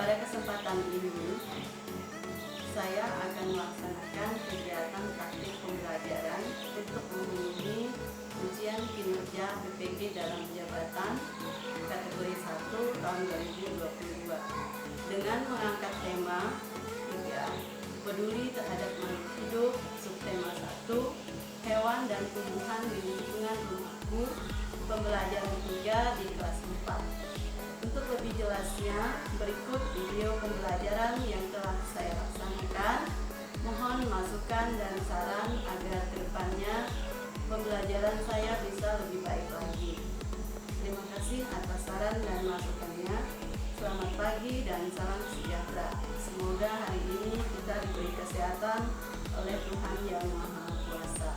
Pada kesempatan ini, saya akan melaksanakan kegiatan praktik pembelajaran untuk memenuhi ujian kinerja PPG dalam jabatan kategori 1 tahun 2022 dengan mengangkat tema 3, peduli terhadap makhluk hidup, subtema 1, hewan dan tumbuhan di lingkungan rumahku, pembelajaran 3 di kelas 4. Untuk lebih jelasnya, berikut video pembelajaran yang telah saya laksanakan. Mohon masukan dan saran agar kedepannya pembelajaran saya bisa lebih baik lagi. Terima kasih atas saran dan masukannya. Selamat pagi dan salam sejahtera. Semoga hari ini kita diberi kesehatan oleh Tuhan Yang Maha Kuasa.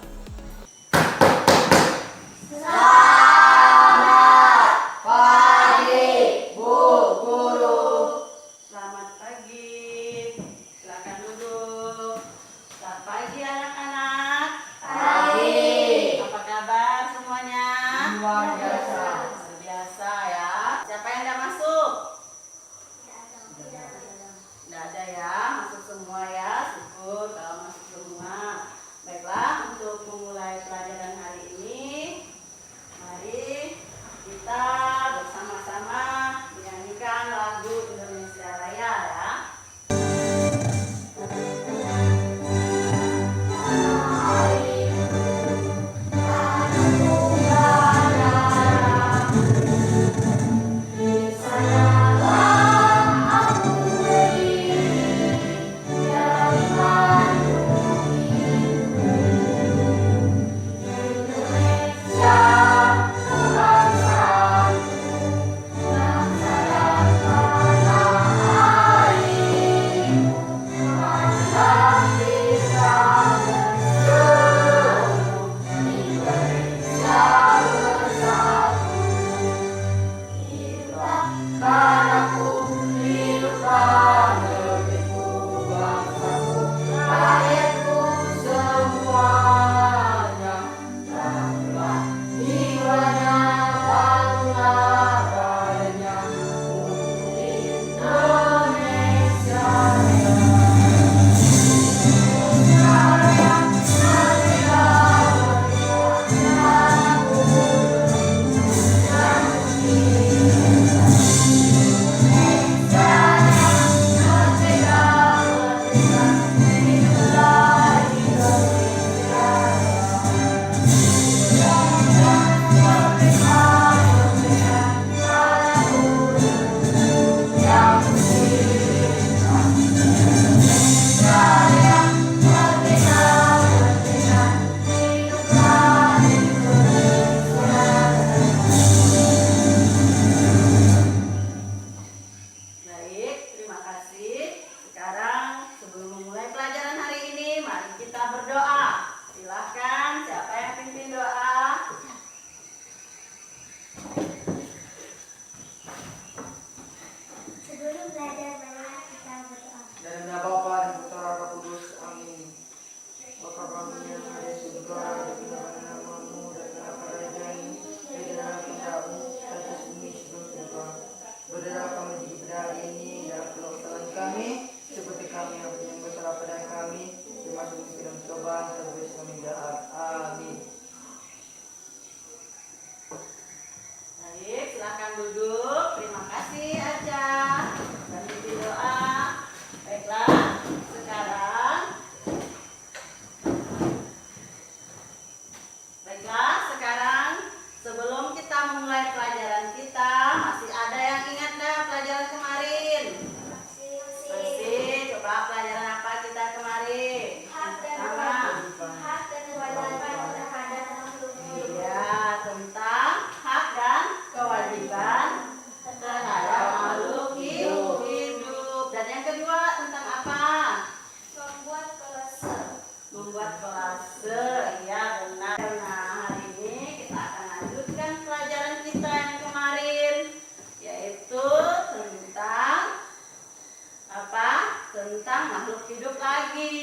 Tentang makhluk hidup lagi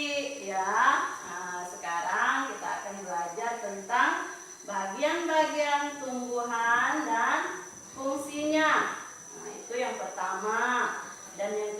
ya. Nah, sekarang kita akan belajar tentang bagian-bagian tumbuhan dan fungsinya. Nah, itu yang pertama. Dan yang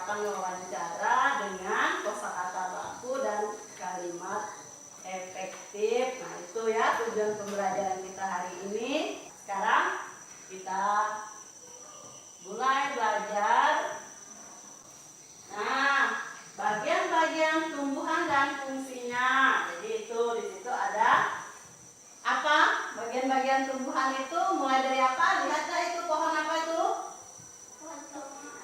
persiapan wawancara dengan kosakata baku dan kalimat efektif. Nah, itu ya tujuan pembelajaran kita hari ini. Sekarang kita mulai belajar. Nah, bagian-bagian tumbuhan dan fungsinya. Jadi itu di situ ada apa? Bagian-bagian tumbuhan itu mulai dari apa? Lihatlah itu pohon apa itu?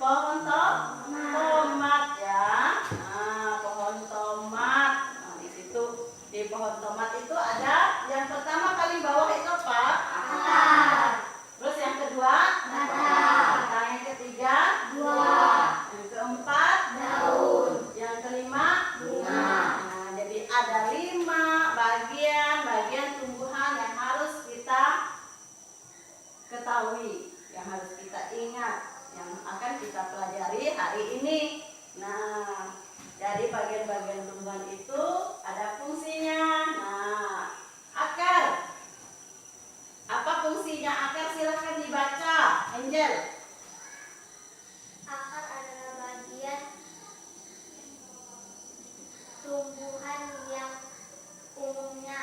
Pohon tomat ya. Nah, pohon tomat. Nah, di situ di pohon tomat itu ada yang pertama paling bawah itu apa? Akar. Terus yang kedua? Batang. Yang ketiga? Buah. Yang keempat? Daun. Yang kelima? Bunga. Nah, jadi ada 5 bagian tumbuhan yang harus kita ketahui, yang harus kita ingat, yang akan kita pelajari hari ini. Nah, dari bagian-bagian tumbuhan itu ada fungsinya. Nah, akar. Apa fungsinya akar? Silahkan dibaca, Angel. Akar adalah bagian tumbuhan yang umumnya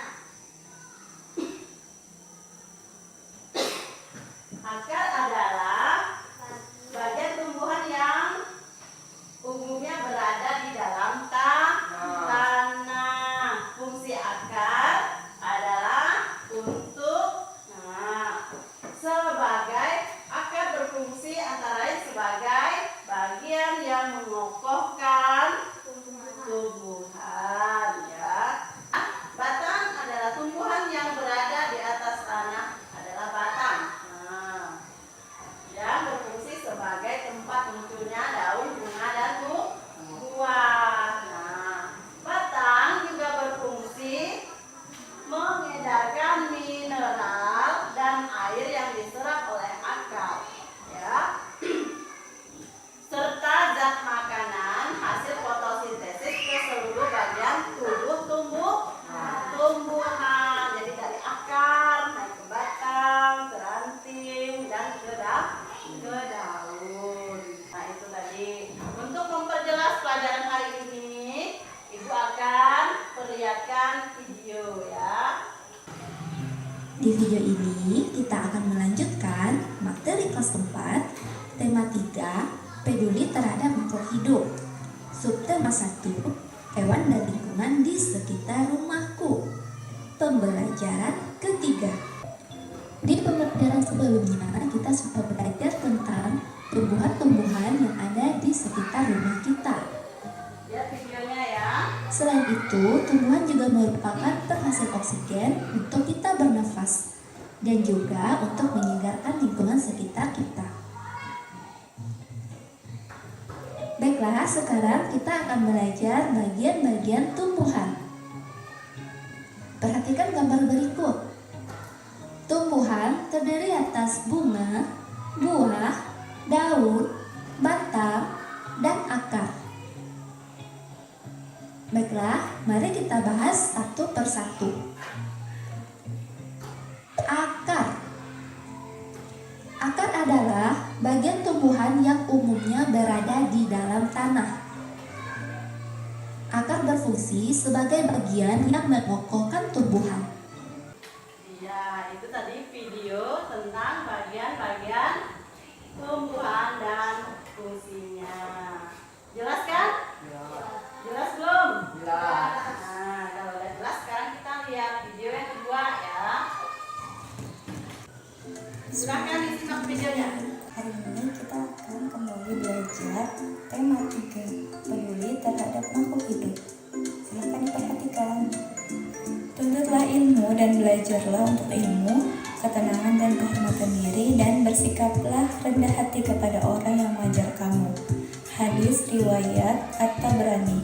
Akar adalah bagian tumbuhan yang umumnya berada di dalam tanah. Fungsi akar adalah untuk sebagai akar berfungsi antara lain sebagai bagian yang mengokohkan tumbuhan ya. Batang adalah tumbuhan yang berada di atas tanah adalah batang. Yang berfungsi sebagai tempat munculnya daun, bunga, dan buah. Nah, batang juga berfungsi mengedarkan mineral dan air yang diserap oleh akar, ya, serta zat makanan hasil fotosintesis ke seluruh bagian tubuh tumbuhan. Jadi dari akar naik ke batang, ke ranting, dan ke daun. Nah, itu tadi. Untuk memperjelas pelajaran hari ini, Ibu akan perlihatkan video ya. Di video ini kita akan melanjutkan materi kelas 4, tema 3, peduli terhadap makhluk hidup. Subtema 1, hewan dan lingkungan di sekitar rumahku. Pembelajaran ketiga. Di pembelajaran sebelumnya kita sudah belajar tentang tumbuhan-tumbuhan yang ada di sekitar rumah kita. Lihat videonya ya. Selain itu, tumbuhan juga merupakan penghasil oksigen untuk kita bernafas dan juga untuk menyegarkan lingkungan sekitar kita. Baiklah, sekarang kita akan belajar bagian-bagian tumbuhan. Perhatikan gambar berikut. Tumbuhan terdiri atas bunga, buah, daun, batang, dan akar. Baiklah, mari kita bahas satu persatu. Akar. Akar adalah bagian tumbuhan yang umumnya berada di dalam tanah. Akar berfungsi sebagai bagian yang mengokohkan tumbuhan. Iya, itu tadi video tentang bagian-bagian tumbuhan dan fungsinya. Jelas kan? Jelas belum? Jelas. Nah, kalau udah jelas sekarang kita lihat video yang kedua ya. Silakan disimak videonya. Hari ini kita akan kembali belajar tema 3, peduli terhadap makhluk hidup. Silahkan diperhatikan. Tuntutlah ilmu dan belajarlah untuk ilmu, ketenangan dan kehormatan diri, dan bersikaplah rendah hati kepada orang yang mengajar kamu. Hadis riwayat At-Tabrani.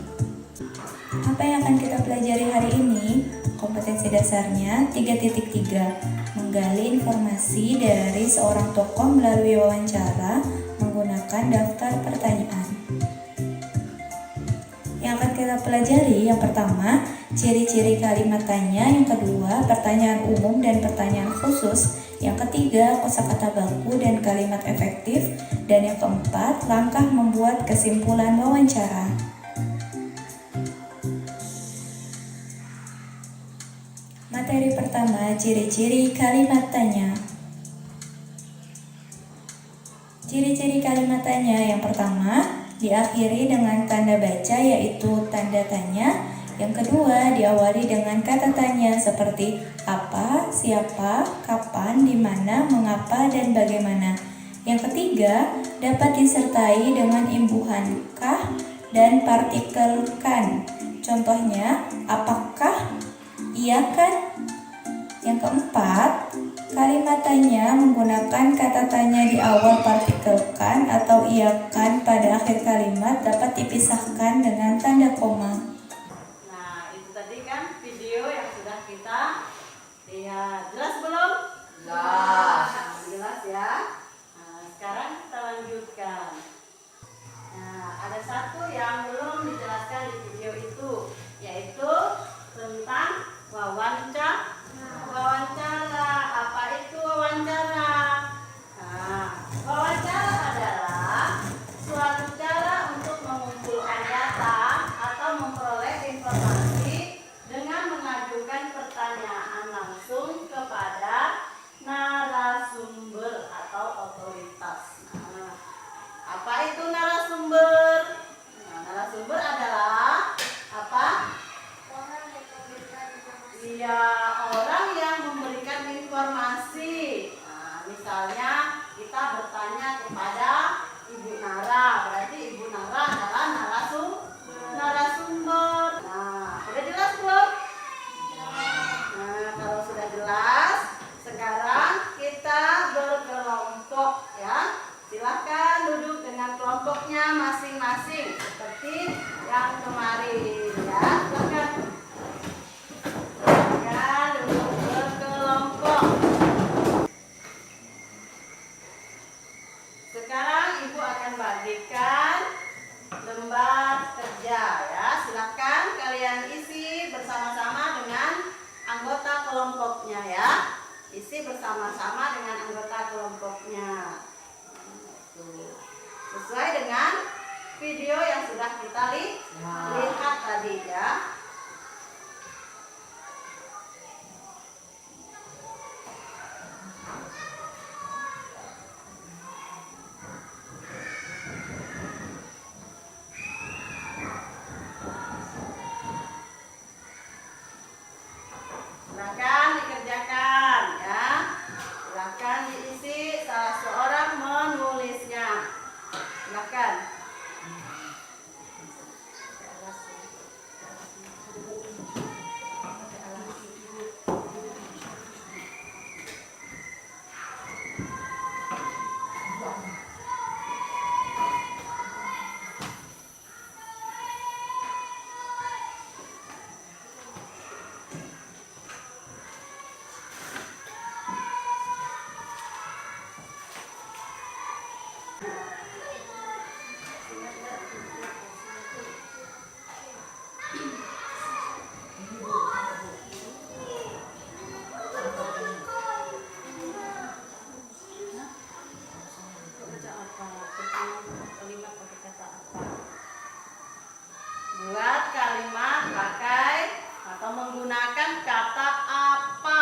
Apa yang akan kita pelajari hari ini? Kompetensi dasarnya 3.3, menggali informasi dari seorang tokoh melalui wawancara menggunakan daftar pertanyaan. Yang akan kita pelajari yang pertama, ciri-ciri kalimat tanya. Yang kedua, pertanyaan umum dan pertanyaan khusus. Yang ketiga, kosakata baku dan kalimat efektif. Dan yang keempat, langkah membuat kesimpulan wawancara. Materi pertama, ciri-ciri kalimat tanya. Ciri-ciri kalimat tanya yang pertama, diakhiri dengan tanda baca yaitu tanda tanya. Yang kedua, diawali dengan kata tanya seperti apa, siapa, kapan, di mana, mengapa, dan bagaimana. Yang ketiga, dapat disertai dengan imbuhan kah dan partikel kan. Contohnya, apakah, iya kan? Yang keempat, kalimat tanya menggunakan kata tanya di awal partikel kan atau iya kan pada akhir kalimat dapat dipisahkan dengan tanda koma. Nah, itu tadi kan video yang sudah kita lihat. Jelas belum? Jelas. Jelas ya. Nah, sekarang kita lanjutkan. Nah, ada satu yang belum dijelaskan di video itu, yaitu tentang wawancara. Wawancara, apa itu wawancara? Nah, wawancara adalah suatu cara untuk mengumpulkan data atau memperoleh informasi dengan mengajukan pertanyaan langsung kepada narasumber atau otoritas. Nah, apa itu narasumber? Nah, narasumber adalah apa? Orang yang memberikan informasi. Iya, orang yang memberikan informasi. Nah, misalnya kita bertanya kepada Ibu Nara, berarti Ibu Nara adalah narasumber. Nah, sudah jelas belum? Nah, kalau sudah jelas, sekarang kita berkelompok ya. Silakan duduk dengan kelompoknya masing-masing seperti yang kemarin ya. Silakan. Duduk berkelompok. Sekarang Ibu akan bagikan lembar kerja ya. Silakan kalian isi bersama-sama dengan anggota kelompoknya ya. Isi bersama-sama dengan anggota kelompoknya. Sesuai dengan video yang sudah kita lihat tadi ya. Silakan dikerjakan ya. Silakan diisi, salah seorang menulisnya. Silakan. Buat kalimat pakai atau menggunakan kata apa?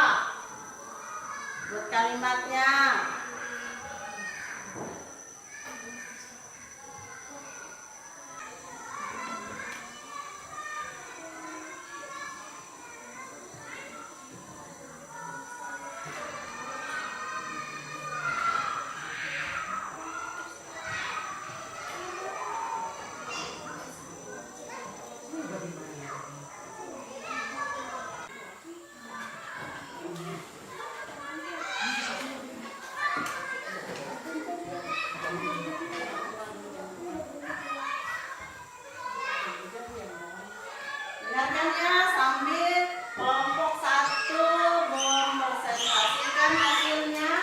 Buat kalimatnya. Dengarkannya sambil kelompok 1 mempresentasikan hasilnya.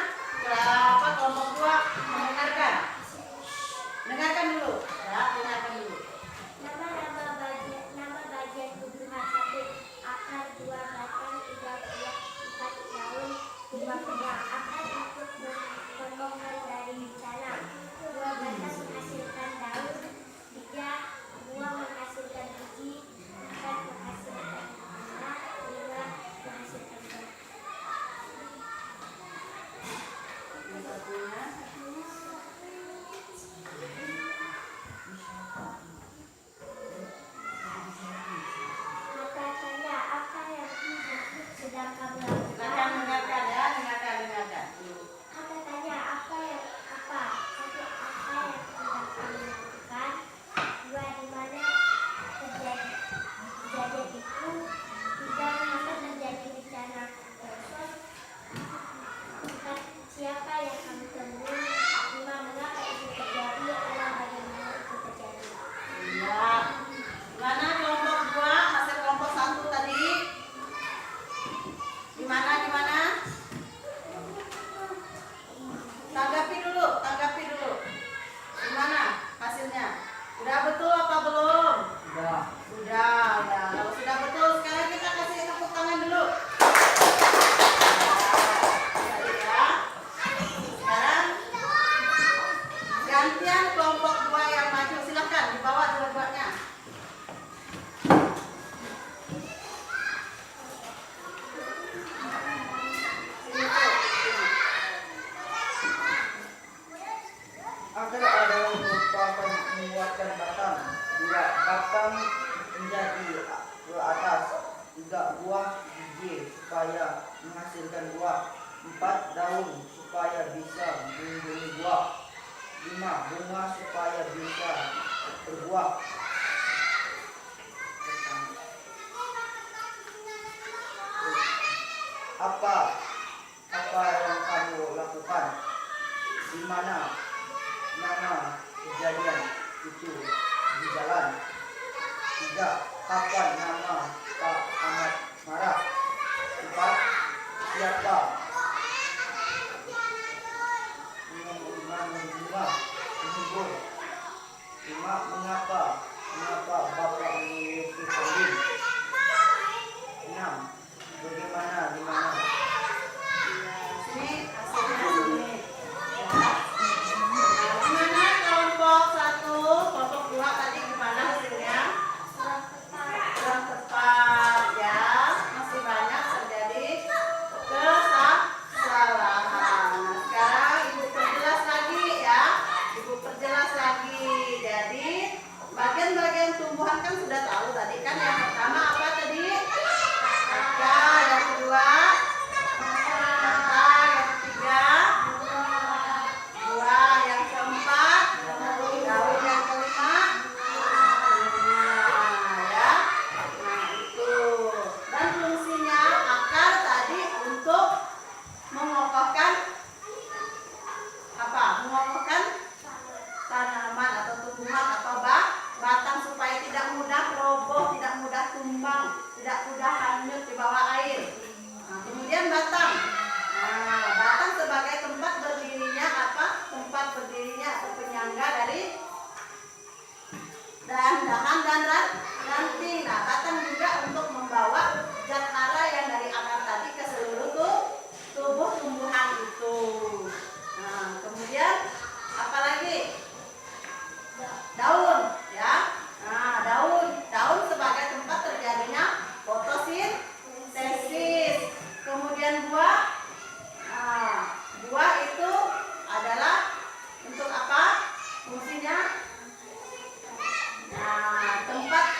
Berapa kelompok 2 mendengarkan? Dengarkan dulu. Ya, dengarkan dulu. Nama bagian tubuhan 1. berbuah. Apa yang kamu lakukan? Di mana nama kejadian itu di jalan? 3. Kapan nama Pak Ahmad marah? 4. Siapa menghibur? 5. Mengapa Bapak memilih kambing? 6. Bagaimana di mana? Sini hasilnya sini. Ya. Gimana kelompok 1, kelompok 2 tadi gimana hasilnya? Kurang tepat ya. Masih banyak terjadi kesalahan. Nah, sekarang Ibu perjelas lagi ya. Ibu perjelas lagi. Jadi bagian-bagian tumbuhan kan sudah tahu tadi kan. Yang pertama apa tadi? Akar. Yang kedua batang. Yang ketiga buah. Yang keempat daun. Yang kelima ya. Nah itu. Dan fungsinya akar tadi untuk mengokohkan apa? Mengokohkan tanaman atau tumbuhan atau batang supaya tidak mudah roboh, tidak mudah tumbang, tidak mudah hanyut di bawah air. Nah, kemudian batang. Nah, batang sebagai tempat berdirinya apa? Tempat berdirinya atau penyangga dari dahan dan ranting. Nah, batang juga untuk membawa zat hara yang dari akar tadi ke seluruh tubuh tumbuhan itu. Nah, kemudian apa lagi? Daun ya. Nah, daun sebagai tempat terjadinya fotosintesis. Kemudian buah. Nah, buah itu adalah untuk apa? Fungsinya nah, tempat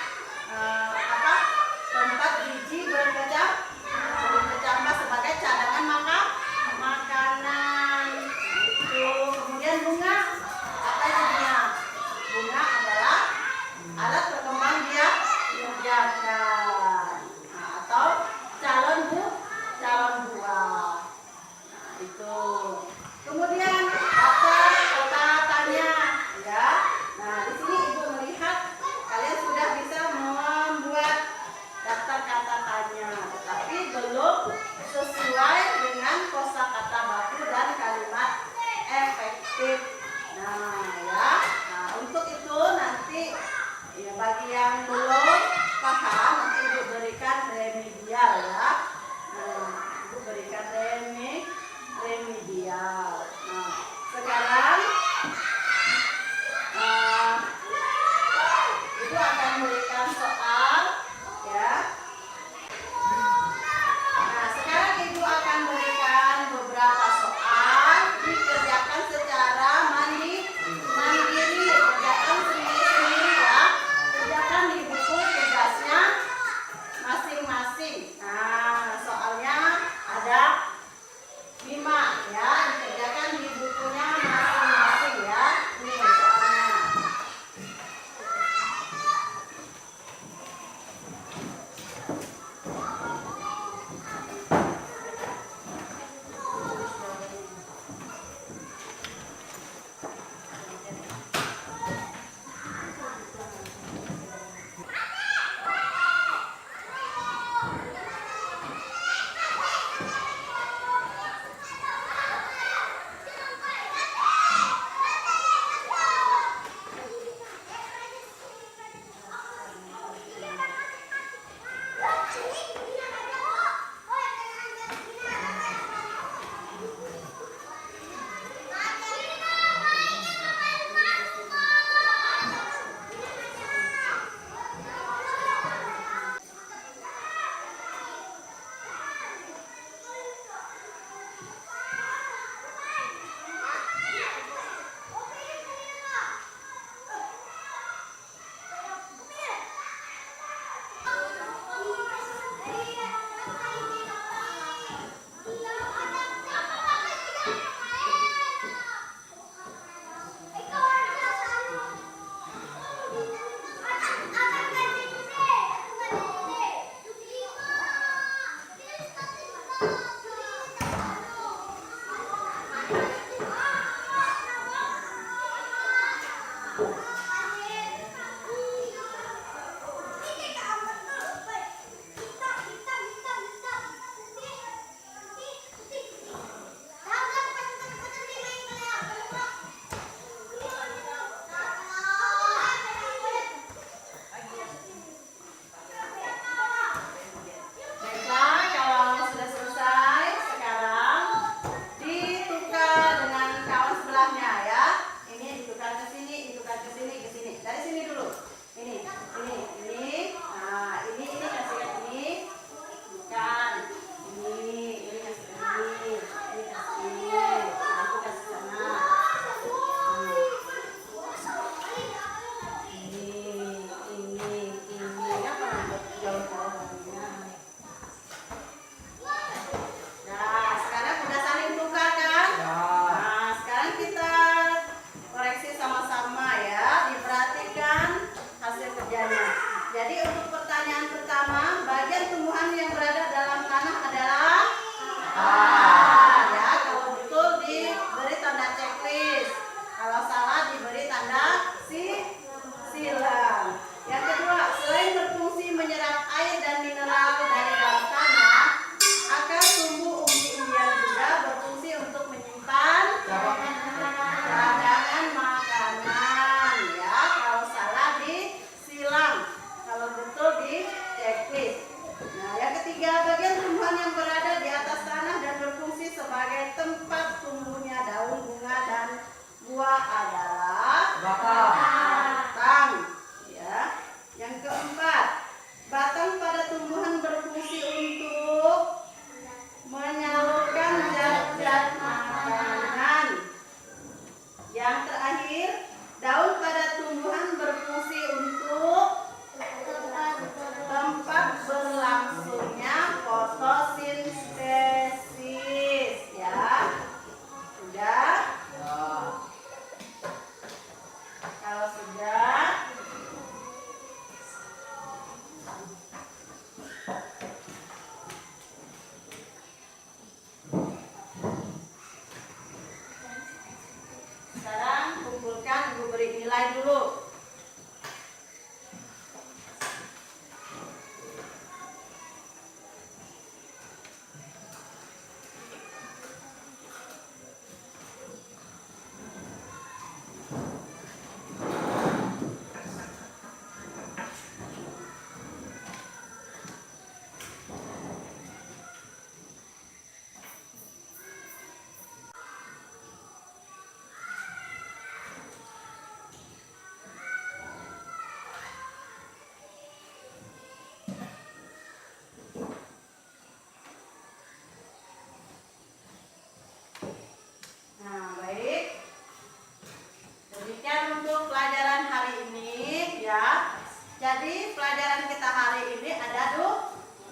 Jadi pelajaran kita hari ini ada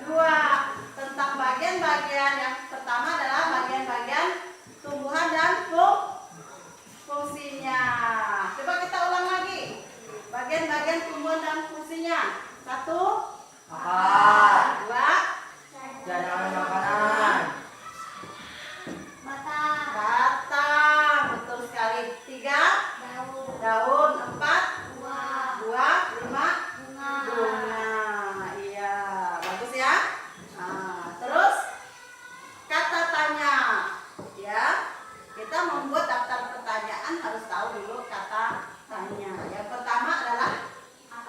dua tentang bagian-bagian. Yang pertama adalah bagian-bagian tumbuhan dan fungsinya. Coba kita ulang lagi. Bagian-bagian tumbuhan dan fungsinya. 1, Makan. 2, Cadangan makanan. batang. Betul sekali. 3, daun. 4, buah. 5, bunga. Iya, bagus ya. Nah, terus kata tanya. Ya, kita membuat daftar pertanyaan harus tahu dulu kata tanya. Yang pertama adalah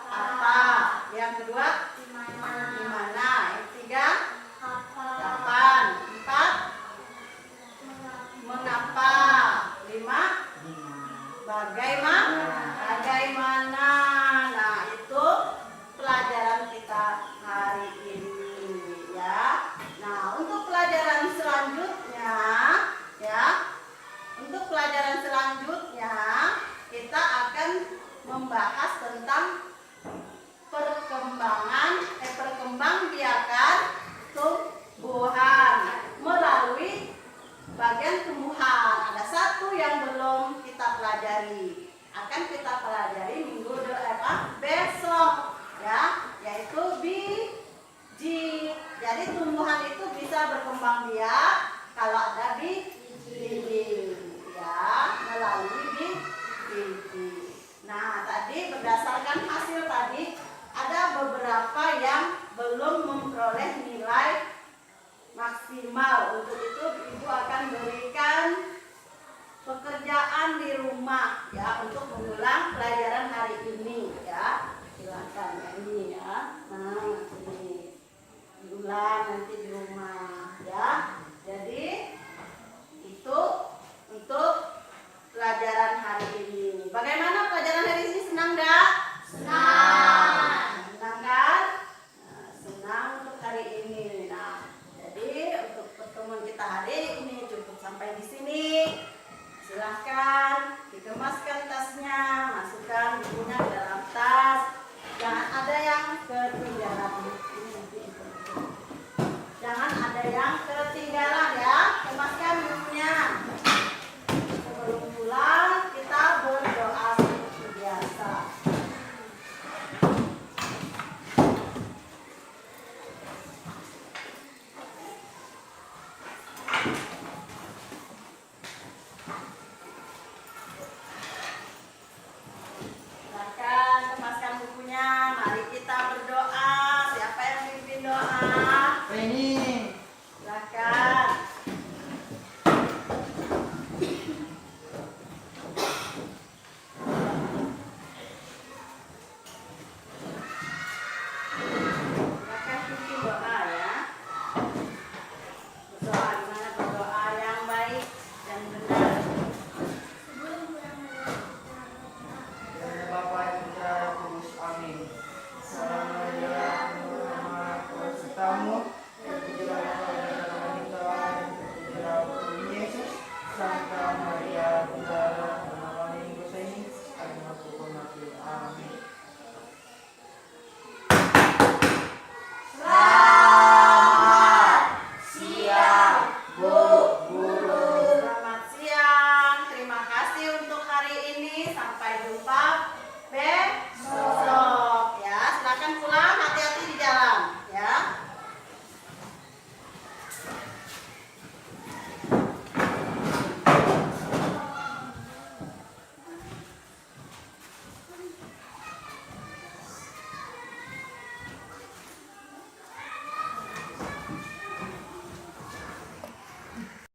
apa. Yang kedua di mana. Yang ketiga kapan. 4, mengapa. 5, bagaimana. Nah, itu pelajaran kita hari ini ya. Nah, untuk pelajaran selanjutnya ya. Untuk pelajaran selanjutnya kita akan membahas tentang perkembangbiakan tumbuhan melalui bagian tumbuhan. Ada satu yang belum kita pelajari. Akan kita pelajari minggu besok ya, yaitu biji. Jadi tumbuhan itu bisa berkembang biak kalau ada biji ya, melalui biji. Nah, tadi berdasarkan hasil tadi ada beberapa yang belum memperoleh nilai maksimal. Untuk itu Ibu akan berikan pekerjaan di rumah ya, untuk mengulang pelajaran hari ini.